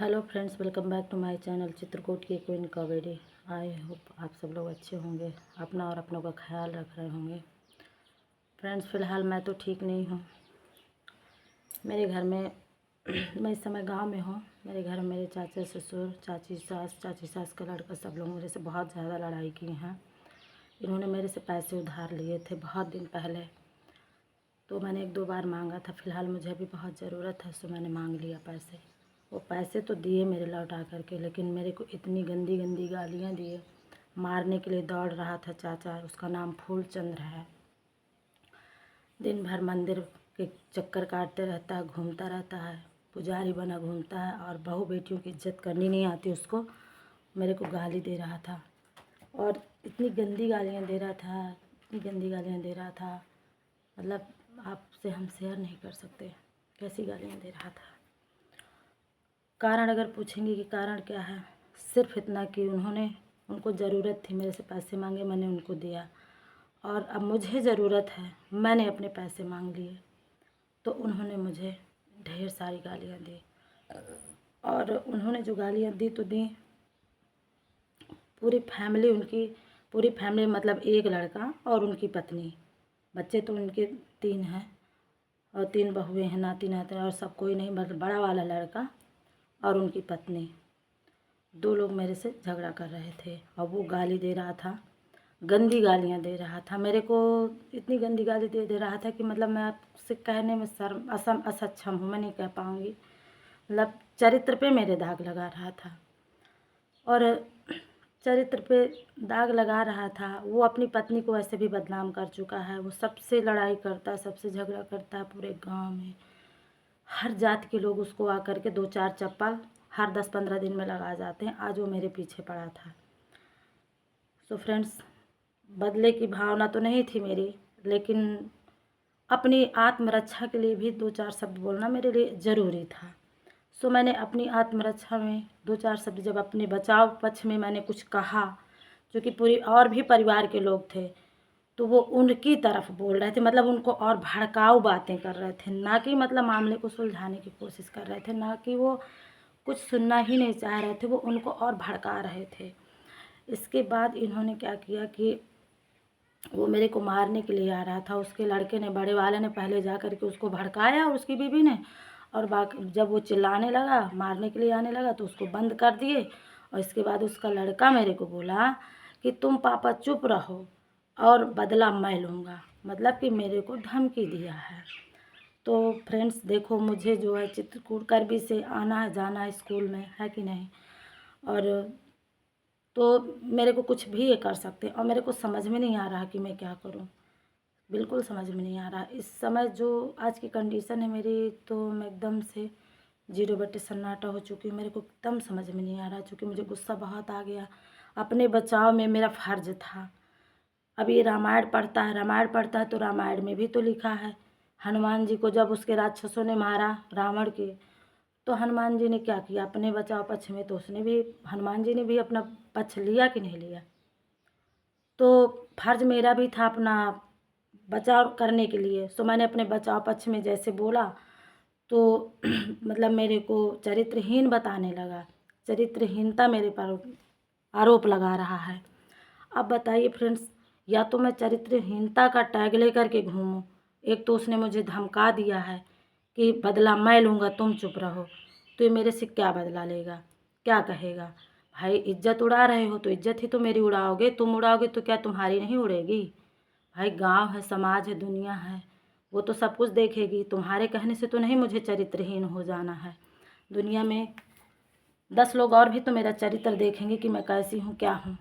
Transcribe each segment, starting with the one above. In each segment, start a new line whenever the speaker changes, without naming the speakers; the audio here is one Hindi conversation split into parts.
Hello friends, welcome back to my channel Chitrakoot की क्वीन कॉमेडी। आई होप आप सब लोग अच्छे होंगे, अपना और अपनों का ख्याल रख रहे होंगे। फ्रेंड्स, फ़िलहाल मैं तो ठीक नहीं हूँ। मेरे घर में मैं इस समय गांव में हूँ। मेरे घर में मेरे चाचा ससुर, चाची सास का लड़का सब लोग मेरे से बहुत ज़्यादा लड़ाई किए हैं। इन्होंने मेरे से पैसे उधार लिए थे बहुत दिन पहले, तो मैंने एक दो बार मांगा था। फ़िलहाल मुझे अभी बहुत ज़रूरत है, सो मैंने मांग लिया पैसे। वो पैसे तो दिए मेरे लौटा करके, लेकिन मेरे को इतनी गंदी गंदी गालियाँ दिए। मारने के लिए दौड़ रहा था चाचा, उसका नाम फूलचंद है। दिन भर मंदिर के चक्कर काटते रहता है, घूमता रहता है, पुजारी बना घूमता है, और बहू बेटियों की इज्जत करनी नहीं आती उसको। मेरे को गाली दे रहा था, और इतनी गंदी गालियाँ दे रहा था, इतनी गंदी गालियाँ दे रहा था, मतलब आपसे हम शेयर नहीं कर सकते कैसी गालियाँ दे रहा था। कारण अगर पूछेंगे कि कारण क्या है, सिर्फ इतना कि उनको ज़रूरत थी, मेरे से पैसे मांगे, मैंने उनको दिया, और अब मुझे ज़रूरत है, मैंने अपने पैसे मांग लिए, तो उन्होंने मुझे ढेर सारी गालियाँ दी। और उन्होंने जो गालियाँ दी तो दी, पूरी फैमिली मतलब एक लड़का और उनकी पत्नी, बच्चे तो उनके 3 हैं, और 3 बहुएँ हैं, नाती नातिन, और सब कोई नहीं, मतलब बड़ा वाला लड़का और उनकी पत्नी, 2 लोग मेरे से झगड़ा कर रहे थे। और वो गाली दे रहा था, गंदी गालियाँ दे रहा था मेरे को। इतनी गंदी गाली दे रहा था कि मतलब मैं आपसे कहने में असक्षम हूँ, मैं नहीं कह पाऊँगी। मतलब चरित्र पे मेरे दाग लगा रहा था, और चरित्र पे दाग लगा रहा था। वो अपनी पत्नी को ऐसे भी बदनाम कर चुका है। वो सबसे लड़ाई करता है, सबसे झगड़ा करता है पूरे गांव में। हर जात के लोग उसको आकर के 2-4 चप्पल हर 10-15 दिन में लगा जाते हैं। आज वो मेरे पीछे पड़ा था। सो फ्रेंड्स, बदले की भावना तो नहीं थी मेरी, लेकिन अपनी आत्मरक्षा के लिए भी 2-4 शब्द बोलना मेरे लिए ज़रूरी था। सो मैंने अपनी आत्मरक्षा में 2-4 शब्द, जब अपने बचाव पक्ष में मैंने कुछ कहा, जो कि पूरी और भी परिवार के लोग थे, तो वो उनकी तरफ बोल रहे थे, मतलब उनको और भड़काऊ बातें कर रहे थे, ना कि मतलब मामले को सुलझाने की कोशिश कर रहे थे, ना कि वो कुछ सुनना ही नहीं चाह रहे थे, वो उनको और भड़का रहे थे। इसके बाद इन्होंने क्या किया कि वो मेरे को मारने के लिए आ रहा था। उसके लड़के ने, बड़े वाले ने पहले जा कर के उसको भड़काया, और उसकी बीवी ने, और जब वो चिल्लाने लगा, मारने के लिए आने लगा, तो उसको बंद कर दिए। और इसके बाद उसका लड़का मेरे को बोला कि तुम पापा चुप रहो और बदला मैं लूँगा, मतलब कि मेरे को धमकी दिया है। तो फ्रेंड्स देखो, मुझे जो है चित्रकूट करबी से आना है जाना है स्कूल में, है कि नहीं, और तो मेरे को कुछ भी ये कर सकते हैं, और मेरे को समझ में नहीं आ रहा कि मैं क्या करूं। बिल्कुल समझ में नहीं आ रहा इस समय जो आज की कंडीशन है मेरी, तो मैं एकदम से 0 बटे सन्नाटा हो चुकी हूँ। मेरे को एकदम समझ में नहीं आ रहा, क्योंकि मुझे गुस्सा बहुत आ गया। अपने बचाव में मेरा फ़र्ज था। अब ये रामायण पढ़ता है, तो रामायण में भी तो लिखा है, हनुमान जी को जब उसके राक्षसों ने मारा रावण के, तो हनुमान जी ने क्या किया, अपने बचाव पक्ष में, तो हनुमान जी ने भी अपना पक्ष लिया कि नहीं लिया। तो फर्ज मेरा भी था अपना बचाव करने के लिए। सो मैंने अपने बचाव पक्ष में जैसे बोला, तो मतलब मेरे को चरित्रहीन बताने लगा, चरित्रहीनता मेरे पर आरोप लगा रहा है। अब बताइए फ्रेंड्स, या तो मैं चरित्रहीनता का टैग लेकर के घूमूं, एक तो उसने मुझे धमका दिया है कि बदला मैं लूँगा, तुम चुप रहो, तो ये मेरे से क्या बदला लेगा, क्या कहेगा। भाई इज्जत उड़ा रहे हो तो इज्जत ही तो मेरी उड़ाओगे, तुम उड़ाओगे तो क्या तुम्हारी नहीं उड़ेगी। भाई गांव है, समाज है, दुनिया है, वो तो सब कुछ देखेगी। तुम्हारे कहने से तो नहीं मुझे चरित्रहीन हो जाना है। दुनिया में 10 लोग और भी तो मेरा चरित्र देखेंगे कि मैं कैसी हूँ, क्या हूँ।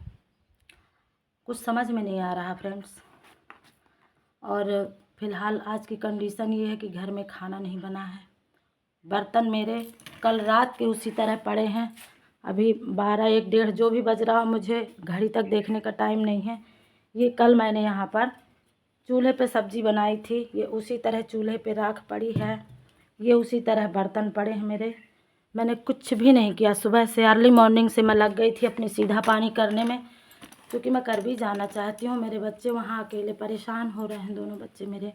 कुछ समझ में नहीं आ रहा फ्रेंड्स। और फ़िलहाल आज की कंडीशन ये है कि घर में खाना नहीं बना है। बर्तन मेरे कल रात के उसी तरह पड़े हैं। अभी 12, 1, 1:30 जो भी बज रहा हो, मुझे घड़ी तक देखने का टाइम नहीं है। ये कल मैंने यहाँ पर चूल्हे पे सब्ज़ी बनाई थी, ये उसी तरह चूल्हे पे राख पड़ी है, ये उसी तरह बर्तन पड़े हैं मेरे। मैंने कुछ भी नहीं किया। सुबह से अर्ली मॉर्निंग से मैं लग गई थी अपनी सीधा पानी करने में, क्योंकि मैं कर भी जाना चाहती हूँ। मेरे बच्चे वहाँ अकेले परेशान हो रहे हैं, दोनों बच्चे मेरे।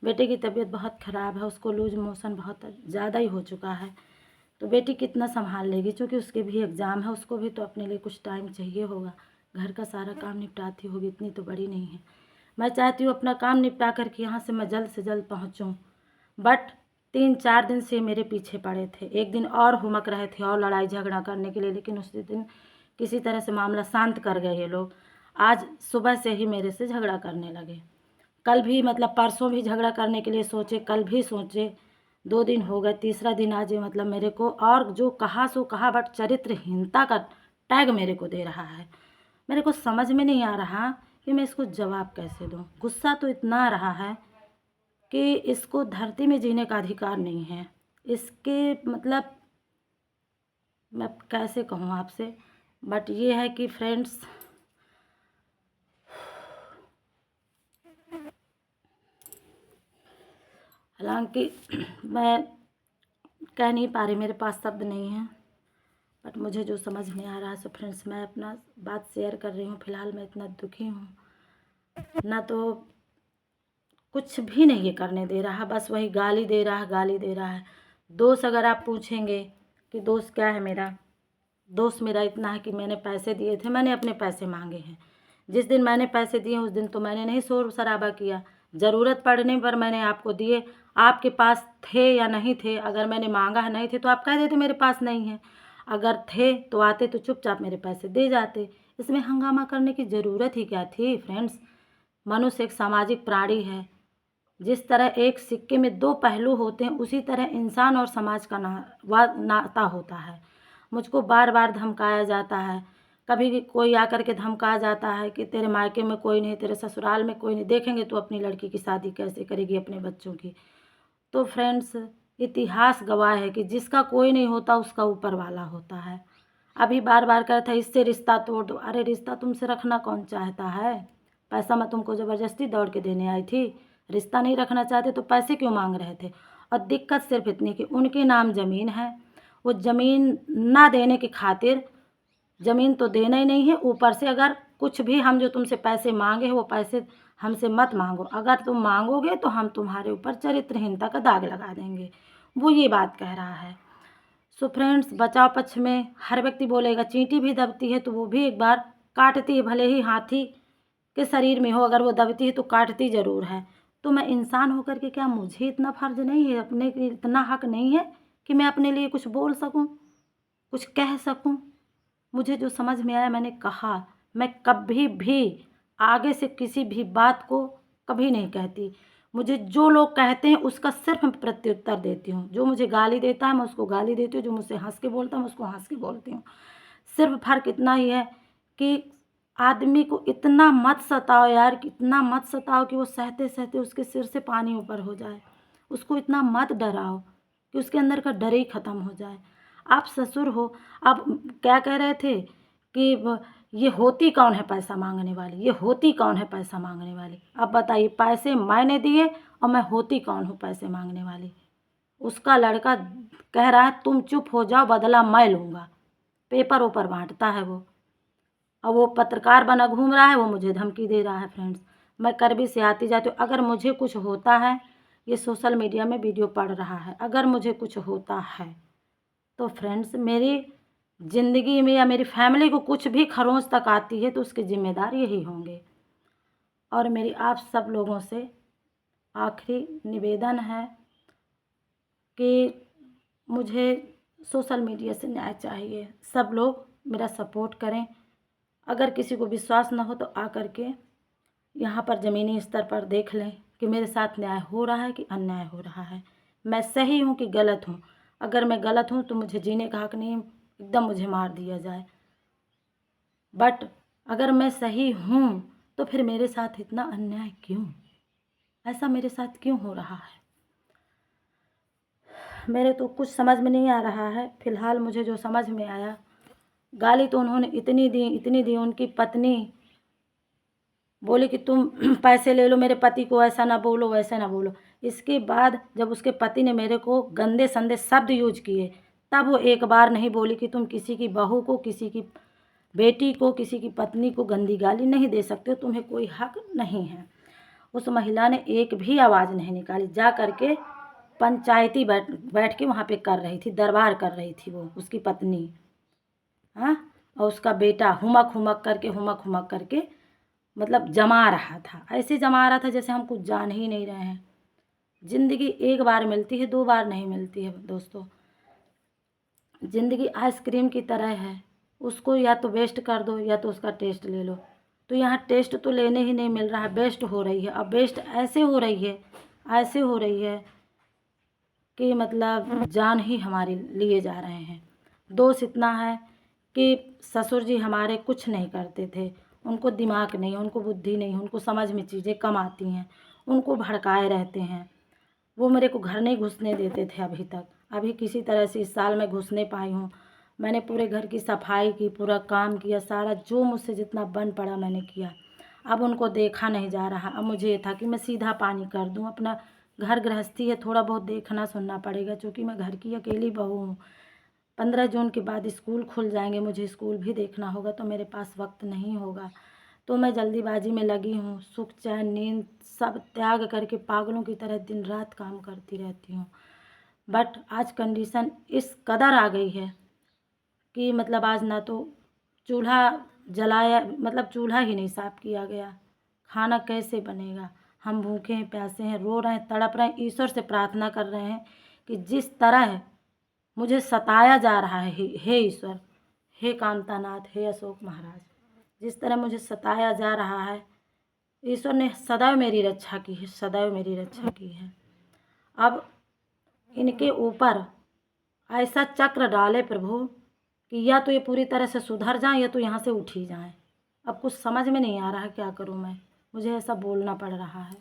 बेटे की तबीयत बहुत ख़राब है, उसको लूज मोशन बहुत ज़्यादा ही हो चुका है, तो बेटी कितना संभाल लेगी, क्योंकि उसके भी एग्ज़ाम है, उसको भी तो अपने लिए कुछ टाइम चाहिए होगा। घर का सारा काम निपटाती होगी, इतनी तो बड़ी नहीं है। मैं चाहती हूँ अपना काम निपटा करके यहाँ से मैं जल्द से जल्द पहुँचूँ, बट 3-4 दिन से मेरे पीछे पड़े थे। एक दिन और हुमक रहे थे और लड़ाई झगड़ा करने के लिए, लेकिन उसी दिन किसी तरह से मामला शांत कर गए ये लोग। आज सुबह से ही मेरे से झगड़ा करने लगे। कल भी मतलब परसों भी झगड़ा करने के लिए सोचे, कल भी सोचे, 2 दिन हो गए, तीसरा दिन आज ये मतलब मेरे को और जो कहा सो कहा, बट चरित्रहीनता का टैग मेरे को दे रहा है। मेरे को समझ में नहीं आ रहा कि मैं इसको जवाब कैसे दूँ। गुस्सा तो इतना आ रहा है कि इसको धरती में जीने का अधिकार नहीं है। इसके मतलब मैं कैसे कहूँ आपसे, बट ये है कि फ्रेंड्स, हालांकि मैं कह नहीं पा रही, मेरे पास शब्द नहीं है, बट मुझे जो समझ में आ रहा है सो फ्रेंड्स मैं अपना बात शेयर कर रही हूँ। फ़िलहाल मैं इतना दुखी हूँ ना, तो कुछ भी नहीं ये करने दे रहा, बस वही गाली दे रहा है, गाली दे रहा है। दोष अगर आप पूछेंगे कि दोष क्या है मेरा, दोष मेरा इतना है कि मैंने पैसे दिए थे, मैंने अपने पैसे मांगे हैं। जिस दिन मैंने पैसे दिए उस दिन तो मैंने नहीं शोर शराबा किया, ज़रूरत पड़ने पर मैंने आपको दिए। आपके पास थे या नहीं थे, अगर मैंने मांगा है नहीं थे तो आप कह देते मेरे पास नहीं है, अगर थे तो आते तो चुपचाप मेरे पैसे दे जाते। इसमें हंगामा करने की ज़रूरत ही क्या थी फ्रेंड्स। मनुष्य एक सामाजिक प्राणी है। जिस तरह एक सिक्के में 2 पहलू होते हैं, उसी तरह इंसान और समाज का नाता होता है। मुझको बार बार धमकाया जाता है, कभी भी कोई आकर के धमका जाता है कि तेरे मायके में कोई नहीं, तेरे ससुराल में कोई नहीं, देखेंगे तो अपनी लड़की की शादी कैसे करेगी, अपने बच्चों की। तो फ्रेंड्स, इतिहास गवाह है कि जिसका कोई नहीं होता उसका ऊपर वाला होता है। अभी बार बार कहता है इससे रिश्ता तोड़ दो। अरे रिश्ता तुमसे रखना कौन चाहता है? पैसा मैं तुमको ज़बरदस्ती दौड़ के देने आई थी? रिश्ता नहीं रखना चाहते तो पैसे क्यों मांग रहे थे? और दिक्कत सिर्फ इतनी कि उनके नाम ज़मीन है, वो ज़मीन ना देने की खातिर, ज़मीन तो देना ही नहीं है, ऊपर से अगर कुछ भी हम जो तुमसे पैसे मांगे हैं वो पैसे हमसे मत मांगो, अगर तुम मांगोगे तो हम तुम्हारे ऊपर चरित्रहीनता का दाग लगा देंगे, वो ये बात कह रहा है। सो फ्रेंड्स, बचाव पक्ष में हर व्यक्ति बोलेगा चींटी भी दबती है तो वो भी एक बार काटती है, भले ही हाथी के शरीर में हो, अगर वो दबती है तो काटती ज़रूर है। तो मैं इंसान होकर के क्या मुझे इतना फ़र्ज नहीं है, अपने के इतना हक नहीं है कि मैं अपने लिए कुछ बोल सकूं, कुछ कह सकूं? मुझे जो समझ में आया मैंने कहा। मैं कभी भी आगे से किसी भी बात को कभी नहीं कहती। मुझे जो लोग कहते हैं उसका सिर्फ मैं प्रत्युत्तर देती हूँ। जो मुझे गाली देता है मैं उसको गाली देती हूँ, जो मुझसे हंस के बोलता है मैं उसको हंस के बोलती हूँ। सिर्फ फ़र्क इतना ही है कि आदमी को इतना मत सताओ यार, कि इतना मत सताओ कि वो सहते सहते उसके सिर से पानी ऊपर हो जाए। उसको इतना मत डराओ कि उसके अंदर का डर ही ख़त्म हो जाए। आप ससुर हो, आप क्या कह रहे थे कि ये होती कौन है पैसा मांगने वाली, ये होती कौन है पैसा मांगने वाली? अब बताइए, पैसे मैंने दिए और मैं होती कौन हूँ पैसे मांगने वाली? उसका लड़का कह रहा है तुम चुप हो जाओ, बदला मैं लूँगा। पेपर ओपर बांटता है वो, और वो पत्रकार बना घूम रहा है, वो मुझे धमकी दे रहा है। फ्रेंड्स, मैं करबी से आती जाती हूँ, अगर मुझे कुछ होता है, ये सोशल मीडिया में वीडियो पड़ रहा है, अगर मुझे कुछ होता है तो फ्रेंड्स मेरी ज़िंदगी में या मेरी फैमिली को कुछ भी खरोंच तक आती है तो उसके ज़िम्मेदार यही होंगे। और मेरी आप सब लोगों से आखिरी निवेदन है कि मुझे सोशल मीडिया से न्याय चाहिए। सब लोग मेरा सपोर्ट करें। अगर किसी को विश्वास ना हो तो आकर के यहाँ पर ज़मीनी स्तर पर देख लें कि मेरे साथ न्याय हो रहा है कि अन्याय हो रहा है, मैं सही हूँ कि गलत हूँ। अगर मैं गलत हूँ तो मुझे जीने का हक नहीं, एकदम मुझे मार दिया जाए। बट अगर मैं सही हूँ तो फिर मेरे साथ इतना अन्याय क्यों? ऐसा मेरे साथ क्यों हो रहा है? मेरे तो कुछ समझ में नहीं आ रहा है। फ़िलहाल मुझे जो समझ में आया, गाली तो उन्होंने इतनी दी। उनकी पत्नी बोली कि तुम पैसे ले लो, मेरे पति को ऐसा ना बोलो, वैसा ना बोलो। इसके बाद जब उसके पति ने मेरे को गंदे संदे शब्द यूज किए, तब वो एक बार नहीं बोली कि तुम किसी की बहू को, किसी की बेटी को, किसी की पत्नी को गंदी गाली नहीं दे सकते हो, तुम्हें कोई हक नहीं है। उस महिला ने एक भी आवाज़ नहीं निकाली, जा करके पंचायती बैठ के वहाँ पे कर रही थी, दरबार कर रही थी वो उसकी पत्नी। हाँ, और उसका बेटा हुमक हुमक करके मतलब जमा रहा था, ऐसे जमा रहा था जैसे हम कुछ जान ही नहीं रहे हैं। ज़िंदगी एक बार मिलती है, 2 बार नहीं मिलती है दोस्तों। ज़िंदगी आइसक्रीम की तरह है, उसको या तो वेस्ट कर दो या तो उसका टेस्ट ले लो। तो यहाँ टेस्ट तो लेने ही नहीं मिल रहा है, वेस्ट हो रही है। अब वेस्ट ऐसे हो रही है, ऐसे हो रही है कि मतलब जान ही हमारी लिए जा रहे हैं। दोष इतना है कि ससुर जी हमारे कुछ नहीं करते थे, उनको दिमाग नहीं, उनको बुद्धि नहीं, उनको समझ में चीज़ें कम आती हैं, उनको भड़काए रहते हैं। वो मेरे को घर नहीं घुसने देते थे अभी तक। अभी किसी तरह से इस साल मैं घुसने पाई हूँ। मैंने पूरे घर की सफाई की, पूरा काम किया, सारा जो मुझसे जितना बन पड़ा मैंने किया। अब उनको देखा नहीं जा रहा। अब मुझे ये था कि मैं सीधा पानी कर दूँ, अपना घर गृहस्थी है, थोड़ा बहुत देखना सुनना पड़ेगा, क्योंकि मैं घर की अकेली बहू हूँ। 15 जून के बाद स्कूल खुल जाएंगे, मुझे स्कूल भी देखना होगा, तो मेरे पास वक्त नहीं होगा। तो मैं जल्दीबाजी में लगी हूँ, सुख चैन नींद सब त्याग करके पागलों की तरह दिन रात काम करती रहती हूँ। बट आज कंडीशन इस कदर आ गई है कि मतलब आज ना तो चूल्हा जलाया, मतलब चूल्हा ही नहीं साफ़ किया गया। खाना कैसे बनेगा? हम भूखे हैं, प्यासे हैं, रो रहे हैं, तड़प रहे हैं, ईश्वर से प्रार्थना कर रहे हैं कि जिस तरह मुझे सताया जा रहा है, हे ईश्वर, हे कांतानाथ, हे अशोक महाराज, जिस तरह मुझे सताया जा रहा है, ईश्वर ने सदैव मेरी रक्षा की है, सदैव मेरी रक्षा की है। अब इनके ऊपर ऐसा चक्र डाले प्रभु कि या तो ये पूरी तरह से सुधर जाएं या तो यहाँ से उठ ही जाएं। अब कुछ समझ में नहीं आ रहा है क्या करूँ मैं, मुझे ऐसा बोलना पड़ रहा है।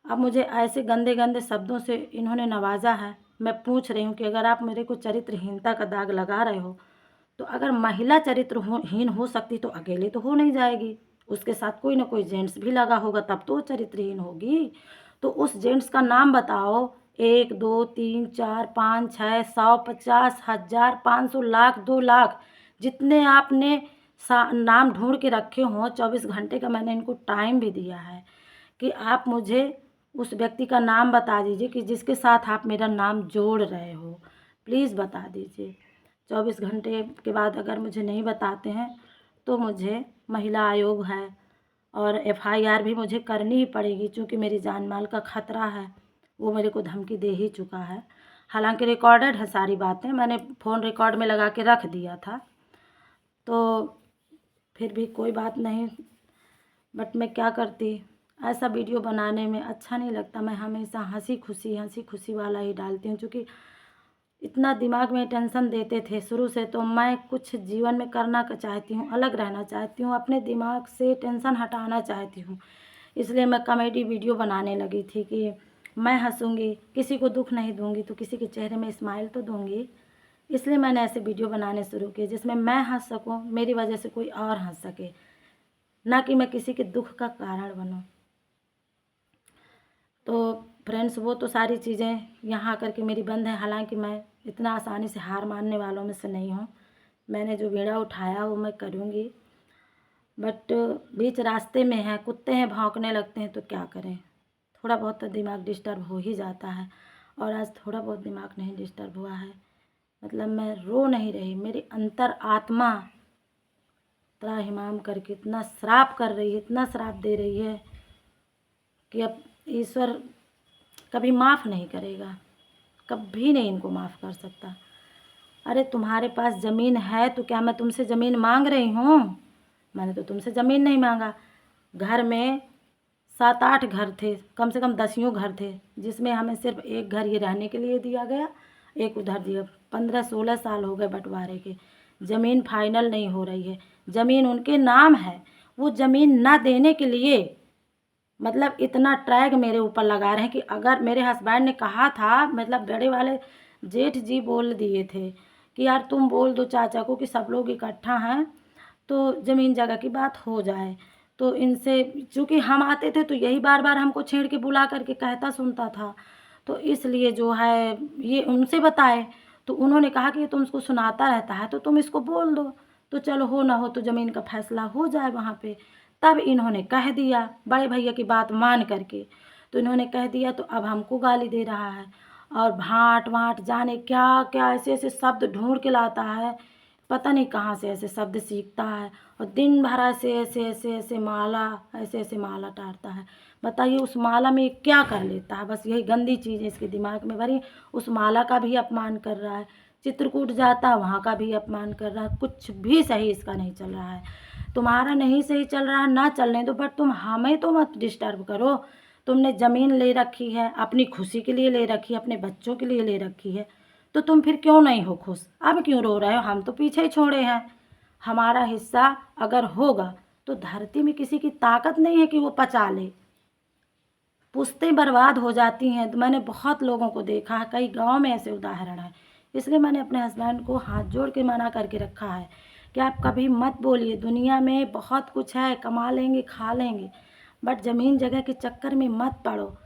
अब मुझे ऐसे गंदे गंदे शब्दों से इन्होंने नवाजा है। मैं पूछ रही हूँ कि अगर आप मेरे को चरित्रहीनता का दाग लगा रहे हो, तो अगर महिला चरित्रहीन हो सकती तो अकेले तो हो नहीं जाएगी, उसके साथ कोई ना कोई जेंट्स भी लगा होगा, तब तो वो चरित्रहीन होगी। तो उस जेंट्स का नाम बताओ, 1 2 3 4 5 6 100 50 1000 500 लाख 2 लाख, जितने आपने नाम ढूंढ के रखे हों। 24 घंटे का मैंने इनको टाइम भी दिया है कि आप मुझे उस व्यक्ति का नाम बता दीजिए कि जिसके साथ आप मेरा नाम जोड़ रहे हो, प्लीज़ बता दीजिए। 24 घंटे के बाद अगर मुझे नहीं बताते हैं तो मुझे महिला आयोग है और एफआईआर भी मुझे करनी ही पड़ेगी, क्योंकि मेरी जान माल का खतरा है। वो मेरे को धमकी दे ही चुका है। हालांकि रिकॉर्डेड है सारी बातें, मैंने फ़ोन रिकॉर्ड में लगा के रख दिया था, तो फिर भी कोई बात नहीं। बट मैं क्या करती, ऐसा वीडियो बनाने में अच्छा नहीं लगता। मैं हमेशा हंसी खुशी वाला ही डालती हूँ, क्योंकि इतना दिमाग में टेंशन देते थे शुरू से। तो मैं कुछ जीवन में करना चाहती हूँ, अलग रहना चाहती हूँ, अपने दिमाग से टेंशन हटाना चाहती हूँ। इसलिए मैं कॉमेडी वीडियो बनाने लगी थी कि मैं हंसूँगी, किसी को दुख नहीं दूँगी, तो किसी के चेहरे में स्माइल तो दूँगी। इसलिए मैंने ऐसे वीडियो बनाने शुरू किए जिसमें मैं हंस सकूँ, मेरी वजह से कोई और हंस सके, ना कि मैं किसी के दुख का कारण बनूँ। तो फ्रेंड्स, वो तो सारी चीज़ें यहाँ आकर के मेरी बंद हैं। हालांकि मैं इतना आसानी से हार मानने वालों में से नहीं हूँ। मैंने जो बीड़ा उठाया वो मैं करूँगी। बट बीच रास्ते में है, कुत्ते हैं भौंकने लगते हैं, तो क्या करें। थोड़ा बहुत तो दिमाग डिस्टर्ब हो ही जाता है, और आज थोड़ा बहुत दिमाग नहीं डिस्टर्ब हुआ है। मतलब मैं रो नहीं रही, मेरी अंतर आत्मा त्राहिमाम करके इतना श्राप कर रही है, इतना श्राप दे रही है कि अब ईश्वर कभी माफ़ नहीं करेगा, कभी नहीं इनको माफ़ कर सकता। अरे तुम्हारे पास ज़मीन है तो क्या मैं तुमसे ज़मीन मांग रही हूँ? मैंने तो तुमसे ज़मीन नहीं मांगा। घर में 7-8 घर थे, कम से कम 10 घर थे, जिसमें हमें सिर्फ एक घर ये रहने के लिए दिया गया, एक उधर दिया। 15-16 साल हो गए बंटवारे के, ज़मीन फाइनल नहीं हो रही है। ज़मीन उनके नाम है, वो ज़मीन ना देने के लिए मतलब इतना ट्रैग मेरे ऊपर लगा रहे हैं कि अगर मेरे हस्बैंड ने कहा था, मतलब बड़े वाले जेठ जी बोल दिए थे कि यार तुम बोल दो चाचा को कि सब लोग इकट्ठा हैं तो ज़मीन जगह की बात हो जाए। तो इनसे चूँकि हम आते थे तो यही बार बार हमको छेड़ के बुला करके कहता सुनता था, तो इसलिए जो है ये उनसे बताए। तो उन्होंने कहा कि ये तुमको सुनाता रहता है तो तुम इसको बोल दो, तो चलो हो ना हो तो ज़मीन का फैसला हो जाए वहाँ पे। तब इन्होंने कह दिया, बड़े भैया की बात मान करके, तो इन्होंने कह दिया, तो अब हमको गाली दे रहा है। और भांट वांट जाने क्या क्या ऐसे ऐसे शब्द ढूंढ के लाता है, पता नहीं कहाँ से ऐसे शब्द सीखता है। और दिन भर ऐसे ऐसे ऐसे ऐसे माला ऐसे ऐसे माला टारता है। बताइए उस माला में ये क्या कर लेता है, बस यही गंदी चीज़ है इसके दिमाग में भरी। उस माला का भी अपमान कर रहा है, चित्रकूट जाता है वहाँ का भी अपमान कर रहा है, कुछ भी सही इसका नहीं चल रहा है। तुम्हारा नहीं सही चल रहा है ना चलने दो, बट तुम हमें तो मत डिस्टर्ब करो। तुमने ज़मीन ले रखी है, अपनी खुशी के लिए ले रखी है, अपने बच्चों के लिए ले रखी है, तो तुम फिर क्यों नहीं हो खुश? अब क्यों रो रहे हो? हम तो पीछे ही छोड़े हैं। हमारा हिस्सा अगर होगा तो धरती में किसी की ताकत नहीं है कि वो पचा ले। पुश्तें बर्बाद हो जाती हैं। तो मैंने बहुत लोगों को देखा है, कई गांव में ऐसे उदाहरण है। इसलिए मैंने अपने हस्बैंड को हाथ जोड़ के मना करके रखा है कि आप कभी मत बोलिए, दुनिया में बहुत कुछ है, कमा लेंगे खा लेंगे, बट ज़मीन जगह के चक्कर में मत पड़ो।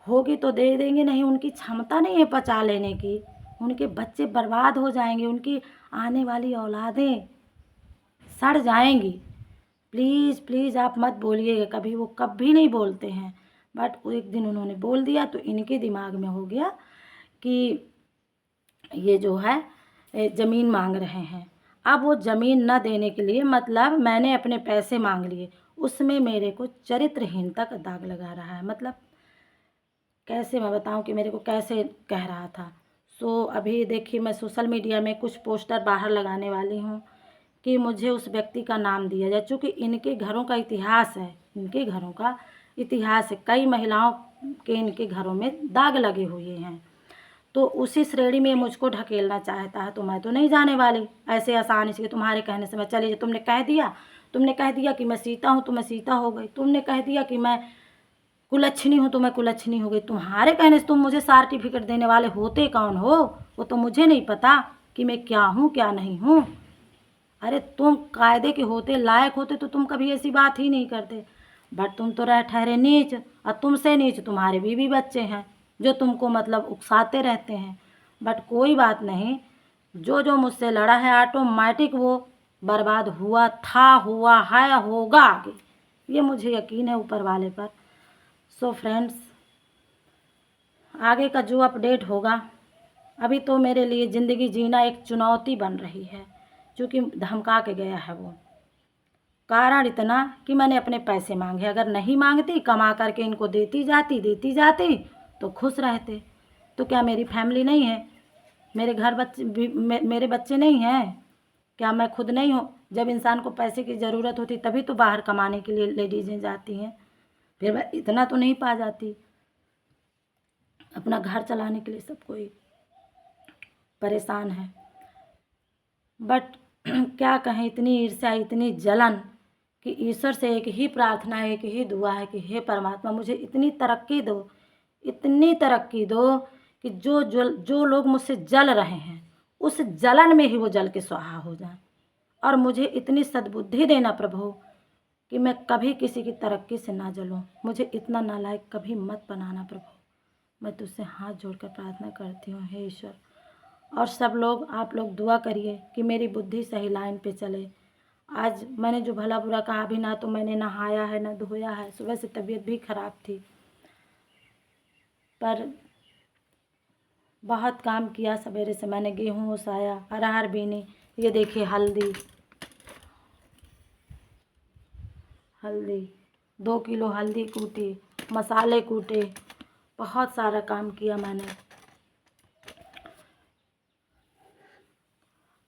होगी तो दे देंगे, नहीं उनकी क्षमता नहीं है पचा लेने की। उनके बच्चे बर्बाद हो जाएंगे, उनकी आने वाली औलादें सड़ जाएंगी। प्लीज़ प्लीज़ आप मत बोलिएगा कभी, वो कभी नहीं बोलते हैं, बट वो एक दिन उन्होंने बोल दिया तो इनके दिमाग में हो गया कि ये जो है ज़मीन मांग रहे हैं। अब वो ज़मीन न देने के लिए मतलब मैंने अपने पैसे मांग लिए, उसमें मेरे को चरित्रहीनता का दाग लगा रहा है। मतलब कैसे मैं बताऊं कि मेरे को कैसे कह रहा था। सो अभी देखिए मैं सोशल मीडिया में कुछ पोस्टर बाहर लगाने वाली हूँ कि मुझे उस व्यक्ति का नाम दिया जाए, चूँकि इनके घरों का इतिहास है, इनके घरों का इतिहास है, कई महिलाओं के इनके घरों में दाग लगे हुए हैं। तो उसी श्रेणी में मुझको ढकेलना चाहता है, तो मैं तो नहीं जाने वाली ऐसे आसानी से। तुम्हारे कहने से मैं चली जाऊँ, तुमने कह दिया कि मैं सीता हूँ तो मैं सीता हो गई, तुमने कह दिया कि मैं कुलच्छनी हूँ तो मैं कुलच्छनी हो गई। तुम्हारे कहने से तुम मुझे सर्टिफिकेट देने वाले होते कौन हो? वो तो मुझे नहीं पता कि मैं क्या हूँ क्या नहीं हूँ। अरे तुम कायदे के होते, लायक होते तो तुम कभी ऐसी बात ही नहीं करते, बट तुम तो रह ठहरे नीच, और तुमसे नीच तुम्हारे बीवी बच्चे हैं जो तुमको मतलब उकसाते रहते हैं। बट कोई बात नहीं, जो जो मुझसे लड़ा है ऑटोमेटिक वो बर्बाद हुआ था, हुआ है, होगा आगे, ये मुझे यकीन है ऊपर वाले पर। सो फ्रेंड्स, आगे का जो अपडेट होगा, अभी तो मेरे लिए ज़िंदगी जीना एक चुनौती बन रही है, क्योंकि धमका के गया है वो। कारण इतना कि मैंने अपने पैसे मांगे, अगर नहीं मांगती कमा करके इनको देती जाती तो खुश रहते। तो क्या मेरी फैमिली नहीं है? मेरे घर बच्चे मेरे बच्चे नहीं हैं? क्या मैं खुद नहीं हूँ? जब इंसान को पैसे की ज़रूरत होती तभी तो बाहर कमाने के लिए लेडीज़ें जाती हैं, फिर मैं इतना तो नहीं पा जाती। अपना घर चलाने के लिए सब कोई परेशान है, बट क्या कहें, इतनी ईर्ष्या इतनी जलन कि ईश्वर से एक ही प्रार्थना है, एक ही दुआ है कि हे परमात्मा मुझे इतनी तरक्की दो, इतनी तरक्की दो कि जो लोग मुझसे जल रहे हैं उस जलन में ही वो जल के स्वाहा हो जाए। और मुझे इतनी सद्बुद्धि देना प्रभु कि मैं कभी किसी की तरक्की से ना जलूं। मुझे इतना नालायक कभी मत बनाना प्रभु। मैं तुझसे हाथ जोड़कर प्रार्थना करती हूँ हे ईश्वर। और सब लोग, आप लोग दुआ करिए कि मेरी बुद्धि सही लाइन पे चले। आज मैंने जो भला बुरा कहा भी, ना तो मैंने नहाया है ना धोया है, सुबह से तबीयत भी ख़राब थी, पर बहुत काम किया। सवेरे से मैंने गेहूँ ओसाया, अरहर बीनी, ये देखिए हल्दी 2 किलो हल्दी कूटी, मसाले कूटे, बहुत सारा काम किया मैंने।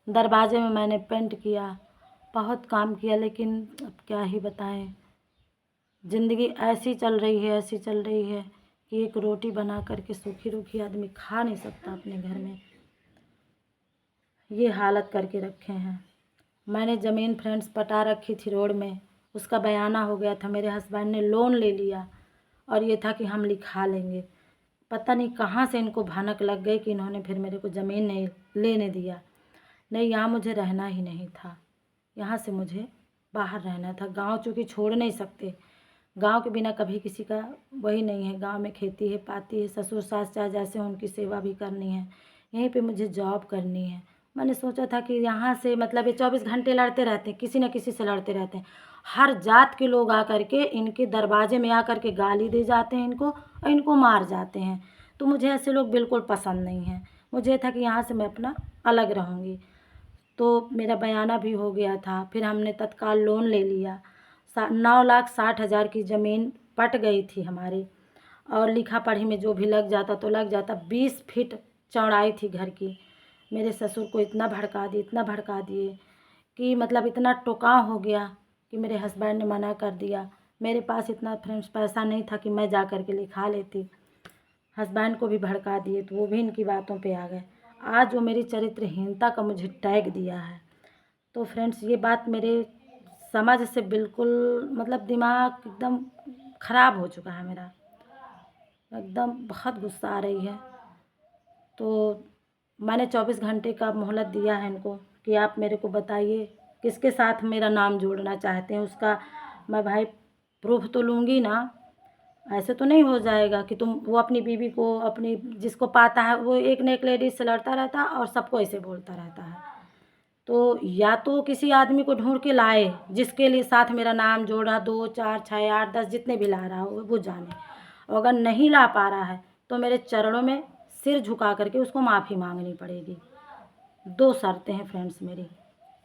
दरवाजे में मैंने पेंट किया, बहुत काम किया, लेकिन अब क्या ही बताएं। ज़िंदगी ऐसी चल रही है कि एक रोटी बना करके सूखी रूखी आदमी खा नहीं सकता अपने घर में, ये हालत करके रखे हैं। मैंने ज़मीन फ्रेंड्स पटा रखी थी रोड में, उसका बयाना हो गया था, मेरे हस्बैंड ने लोन ले लिया और ये था कि हम लिखा लेंगे। पता नहीं कहाँ से इनको भनक लग गई कि इन्होंने फिर मेरे को ज़मीन नहीं लेने दिया। नहीं, यहाँ मुझे रहना ही नहीं था, यहाँ से मुझे बाहर रहना था। गांव चूँकि छोड़ नहीं सकते, गांव के बिना कभी किसी का वही नहीं है। गांव में खेती है पाती है, ससुर सास चाहे जैसे उनकी सेवा भी करनी है, यहीं पे मुझे जॉब करनी है। मैंने सोचा था कि यहाँ से मतलब ये 24 घंटे लड़ते रहते हैं, किसी न किसी से लड़ते रहते हैं। हर जात के लोग आकर के इनके दरवाजे में आकर के गाली दे जाते हैं इनको और इनको मार जाते हैं। तो मुझे ऐसे लोग बिल्कुल पसंद नहीं हैं। मुझे था कि यहाँ से मैं अपना अलग रहूँगी। तो मेरा बयाना भी हो गया था, फिर हमने तत्काल लोन ले लिया। 9,60,000 की ज़मीन पट गई थी हमारी, और लिखा पढ़ी में जो भी लग जाता तो लग जाता। 20 फीट चौड़ाई थी घर की। मेरे ससुर को इतना भड़का दिए कि मतलब इतना टोकाव हो गया कि मेरे हस्बैंड ने मना कर दिया। मेरे पास इतना फ्रेंड्स पैसा नहीं था कि मैं जा कर के लिखा लेती। हस्बैंड को भी भड़का दिए तो वो भी इनकी बातों पे आ गए। आज वो मेरी चरित्रहीनता का मुझे टैग दिया है। तो फ्रेंड्स, ये बात मेरे समझ से बिल्कुल मतलब दिमाग एकदम ख़राब हो चुका है मेरा, एकदम बहुत गुस्सा आ रही है। तो मैंने 24 घंटे का मोहलत दिया है इनको कि आप मेरे को बताइए किसके साथ मेरा नाम जोड़ना चाहते हैं। उसका मैं भाई प्रूफ तो लूँगी ना। ऐसे तो नहीं हो जाएगा कि वो अपनी बीवी को, अपनी जिसको पाता है वो एक न एक लेडीज़ से लड़ता रहता है और सबको ऐसे बोलता रहता है। तो या तो किसी आदमी को ढूंढ के लाए जिसके लिए साथ मेरा नाम जोड़ा, 2 4 6 8 10 जितने भी ला रहा हो वो जाने। और अगर नहीं ला पा रहा है तो मेरे चरणों में सिर झुका करके उसको माफ़ी मांगनी पड़ेगी। 2 शर्तें हैं फ्रेंड्स मेरी।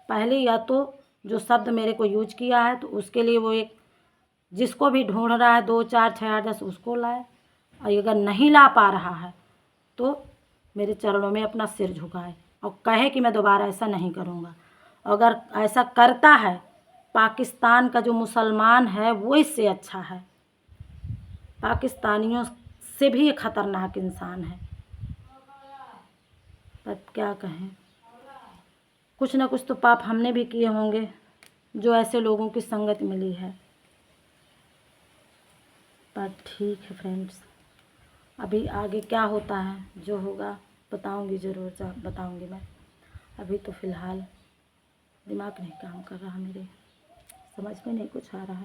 पहली, या तो जो शब्द मेरे को यूज किया है तो उसके लिए वो एक जिसको भी ढूंढ रहा है 2 4 6 8 10 उसको लाए, और अगर नहीं ला पा रहा है तो मेरे चरणों में अपना सिर झुकाए और कहे कि मैं दोबारा ऐसा नहीं करूँगा। अगर ऐसा करता है, पाकिस्तान का जो मुसलमान है वो इससे अच्छा है, पाकिस्तानियों से भी ये ख़तरनाक इंसान है। पर क्या कहें, कुछ ना कुछ तो पाप हमने भी किए होंगे जो ऐसे लोगों की संगत मिली है। पर ठीक है फ्रेंड्स, अभी आगे क्या होता है जो होगा बताऊंगी, ज़रूर बताऊंगी मैं। अभी तो फ़िलहाल दिमाग नहीं काम कर रहा मेरे, समझ में नहीं कुछ आ रहा।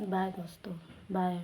बाय दोस्तों, बाय।